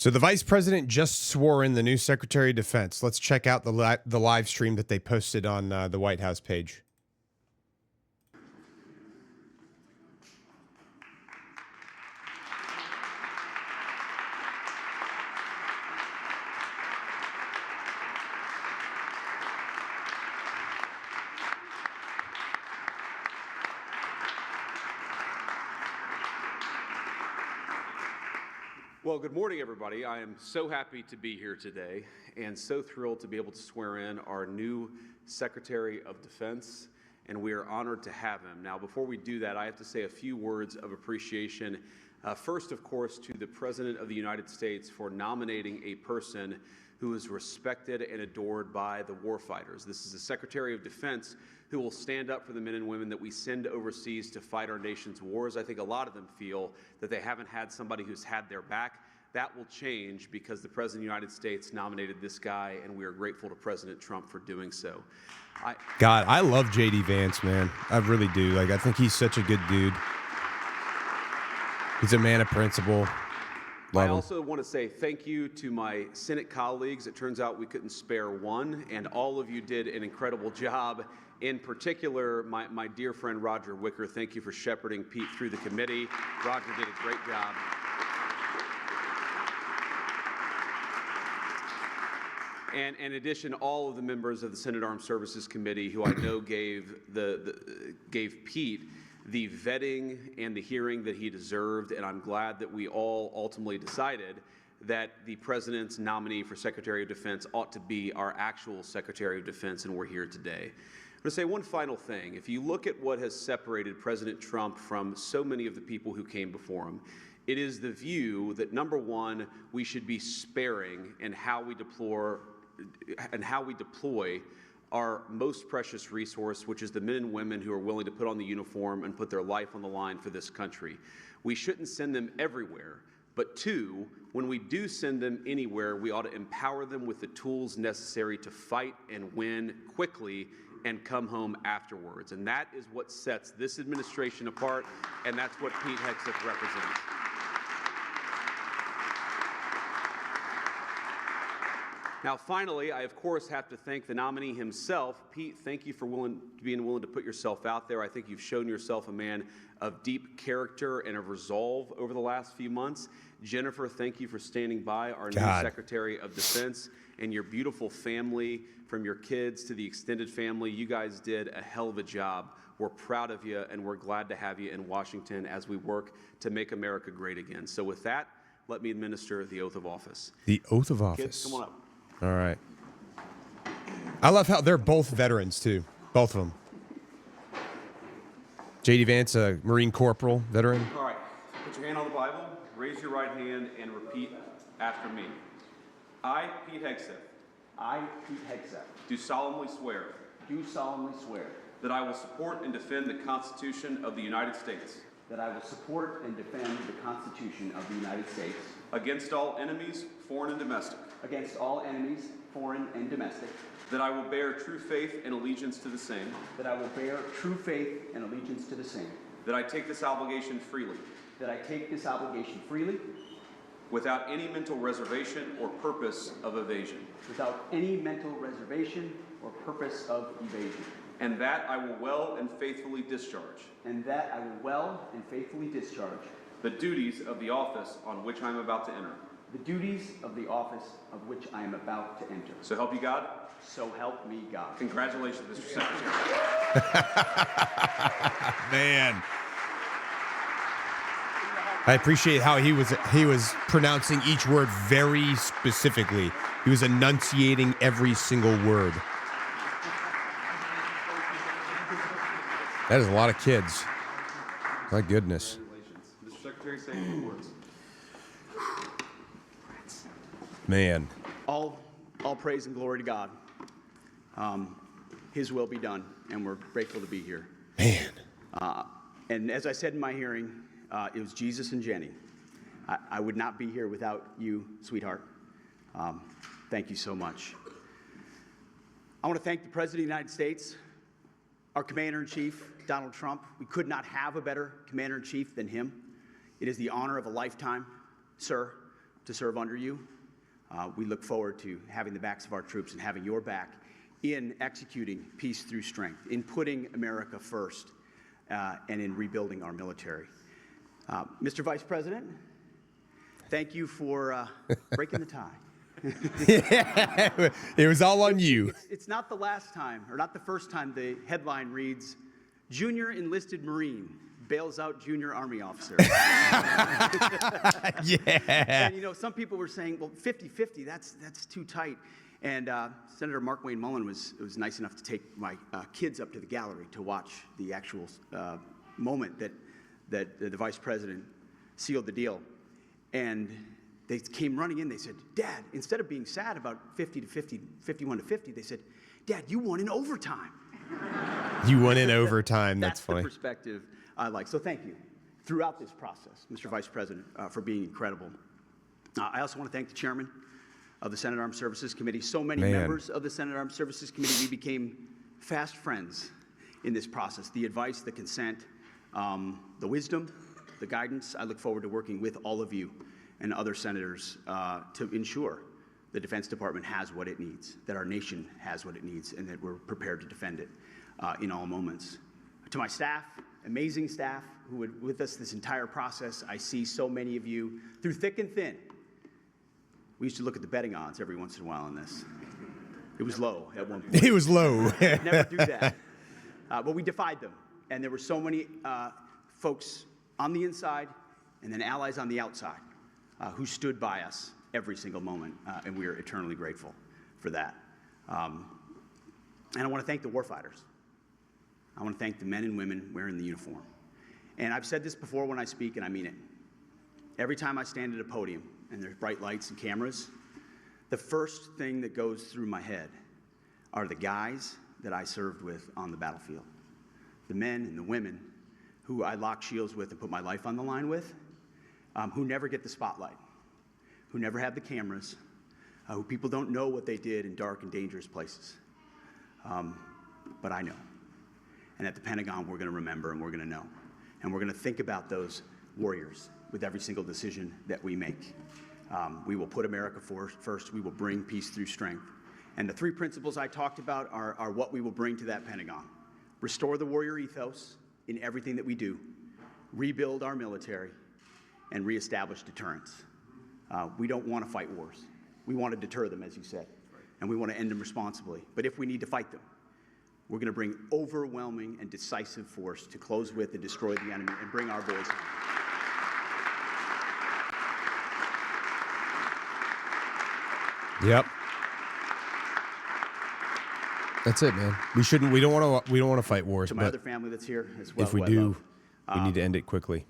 So the vice president just swore in the new Secretary of Defense. Let's check out the live stream that they posted on the White House page. Well, good morning, everybody. I am so happy to be here today and so thrilled to be able to swear in our new Secretary of Defense, and we are honored to have him. Now, before we do that, I have to say a few words of appreciation. First, of course, to the President of the United States for nominating a person who is respected and adored by the warfighters. This is the Secretary of Defense who will stand up for the men and women that we send overseas to fight our nation's wars. I think a lot of them feel that they haven't had somebody who's had their back. That will change because the President of the United States nominated this guy, and we are grateful to President Trump for doing so. I love J.D. Vance, man. I really do. I think he's such a good dude. He's a man of principle. I also want to say thank you to my Senate colleagues. It turns out we couldn't spare one, and all of you did an incredible job. In particular, my dear friend Roger Wicker, thank you for shepherding Pete through the committee. Roger did a great job. And in addition, all of the members of the Senate Armed Services Committee, who I know gave Pete the vetting and the hearing that he deserved, and I'm glad that we all ultimately decided that the President's nominee for Secretary of Defense ought to be our actual Secretary of Defense, and we're here today. I'm going to say one final thing. If you look at what has separated President Trump from so many of the people who came before him, it is the view that, number one, we should be sparing in how we deploy our most precious resource, which is the men and women who are willing to put on the uniform and put their life on the line for this country. We shouldn't send them everywhere. But two, when we do send them anywhere, we ought to empower them with the tools necessary to fight and win quickly and come home afterwards. And that is what sets this administration apart, and that's what Pete Hegseth represents. Now, finally, I, of course, have to thank the nominee himself. Pete, thank you for being willing to put yourself out there. I think you've shown yourself a man of deep character and of resolve over the last few months. Jennifer, thank you for standing by, our new Secretary of Defense, and your beautiful family, from your kids to the extended family. You guys did a hell of a job. We're proud of you, and we're glad to have you in Washington as we work to make America great again. So with that, let me administer the oath of office. The oath of office. Kids, come on up. All right. I love how they're both veterans, too. Both of them. J.D. Vance, a Marine Corporal veteran. All right. Put your hand on the Bible, raise your right hand, and repeat after me. I, Pete Hegseth. I, Pete Hegseth. Do solemnly swear. Do solemnly swear. That I will support and defend the Constitution of the United States. That I will support and defend the Constitution of the United States. Against all enemies, foreign and domestic. Against all enemies, foreign and domestic. That I will bear true faith and allegiance to the same. That I will bear true faith and allegiance to the same. That I take this obligation freely. That I take this obligation freely. Without any mental reservation or purpose of evasion. Without any mental reservation or purpose of evasion. And that I will well and faithfully discharge. And that I will well and faithfully discharge. The duties of the office on which I am about to enter. The duties of the office of which I am about to enter. So help you God? So help me God. Congratulations, Mr. Secretary. Man. I appreciate how he was pronouncing each word very specifically. He was enunciating every single word. That is a lot of kids. My goodness. Mr. Secretary, say a few words. Man. All praise and glory to God. His will be done, and we're grateful to be here. Man. And as I said in my hearing, it was Jesus and Jenny. I would not be here without you, sweetheart. Thank you so much. I want to thank the President of the United States, our Commander-in-Chief, Donald Trump. We could not have a better Commander-in-Chief than him. It is the honor of a lifetime, sir. to serve under you. We look forward to having the backs of our troops and having your back in executing peace through strength, in putting America first, and in rebuilding our military. Mr. Vice President, thank you for breaking the tie. Yeah, it was all on you. It's not the last time, or not the first time the headline reads, Junior Enlisted Marine bails out Junior Army Officer. Yeah. And, you know, some people were saying, well, 50-50, that's too tight. And Senator Mark Wayne Mullen was nice enough to take my kids up to the gallery to watch the actual moment that the Vice President sealed the deal. And they came running in. They said, Dad, instead of being sad about 50-50, 51-50, they said, Dad, you won in overtime. You won in overtime. That's funny. The perspective I like. So thank you throughout this process, Mr. Vice President, for being incredible. I also want to thank the chairman of the Senate Armed Services Committee. So many members of the Senate Armed Services Committee, we became fast friends in this process. The advice, the consent, the wisdom, the guidance. I look forward to working with all of you and other senators to ensure the Defense Department has what it needs, that our nation has what it needs, and that we're prepared to defend it in all moments. To my staff, amazing staff who were with us this entire process, I see so many of you through thick and thin. We used to look at the betting odds every once in a while on this. It was low at one point. It was low. Never do that. But we defied them. And there were so many folks on the inside and then allies on the outside who stood by us every single moment. And we are eternally grateful for that. And I want to thank the warfighters. I want to thank the men and women wearing the uniform. And I've said this before when I speak, and I mean it. Every time I stand at a podium and there's bright lights and cameras, the first thing that goes through my head are the guys that I served with on the battlefield. The men and the women who I lock shields with and put my life on the line with, who never get the spotlight, who never have the cameras, who people don't know what they did in dark and dangerous places. But I know. And at the Pentagon, we're going to remember and we're going to know. And we're going to think about those warriors with every single decision that we make. We will put America first. We will bring peace through strength. And the three principles I talked about are what we will bring to that Pentagon. Restore the warrior ethos in everything that we do. Rebuild our military. And reestablish deterrence. We don't want to fight wars. We want to deter them, as you said. And we want to end them responsibly. But if we need to fight them, we're going to bring overwhelming and decisive force to close with and destroy the enemy and bring our boys home. Yep. That's it, man. We don't want to fight wars. To my other family that's here as well. If we do, we need to end it quickly.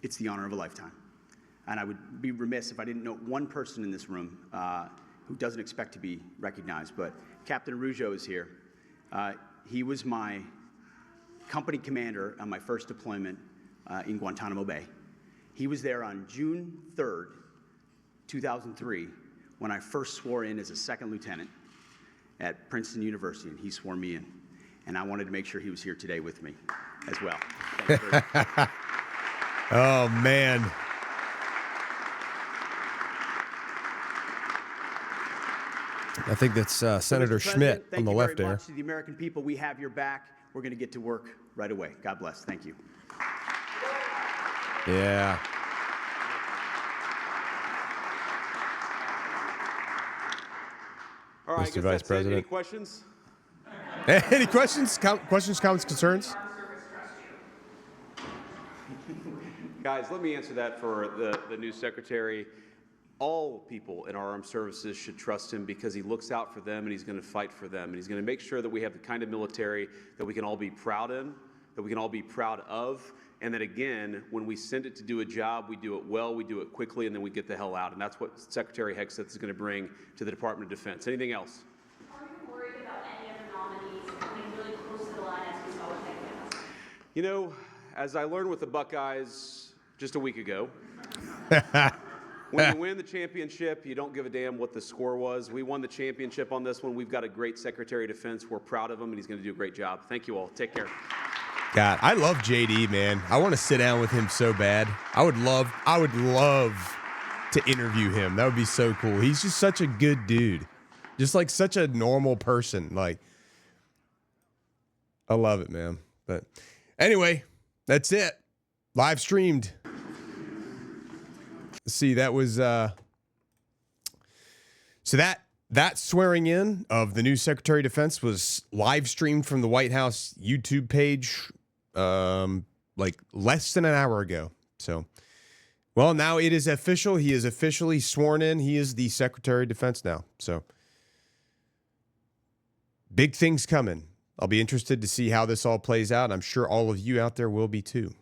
It's the honor of a lifetime. And I would be remiss if I didn't note one person in this room who doesn't expect to be recognized, but Captain Araujo is here. He was my company commander on my first deployment in Guantanamo Bay. He was there on June 3rd, 2003, when I first swore in as a second lieutenant at Princeton University, and he swore me in. And I wanted to make sure he was here today with me as well. Thank you very much. Oh, man. I think that's Senator Schmidt on the left there. Thank you very much to the American people. We have your back. We're going to get to work right away. God bless. Thank you. Yeah. All right, Mr. Vice President. Any questions? Any questions? Questions, comments, concerns? Guys, let me answer that for the new secretary. All people in our armed services should trust him because he looks out for them and he's going to fight for them. And he's going to make sure that we have the kind of military that we can all be proud in, that we can all be proud of, and that, again, when we send it to do a job, we do it well, we do it quickly, and then we get the hell out. And that's what Secretary Hegseth is going to bring to the Department of Defense. Anything else? Are you worried about any other nominees coming really close to the line as we saw with Hegseth? You know, as I learned with the Buckeyes just a week ago, when you win the championship, you don't give a damn what the score was. We won the championship on this one. We've got a great Secretary of Defense. We're proud of him, and he's going to do a great job. Thank you all. Take care. God, I love JD, man. I want to sit down with him so bad. I would love to interview him. That would be so cool. He's just such a good dude. Just like such a normal person. Like, I love it, man. But anyway, that's it. Live streamed. Let's see, that was so that swearing in of the new Secretary of Defense was live streamed from the White House YouTube page like less than an hour ago. So, well, now it is official. He is officially sworn in. He is the Secretary of Defense now. So, big things coming. I'll be interested to see how this all plays out. I'm sure all of you out there will be too.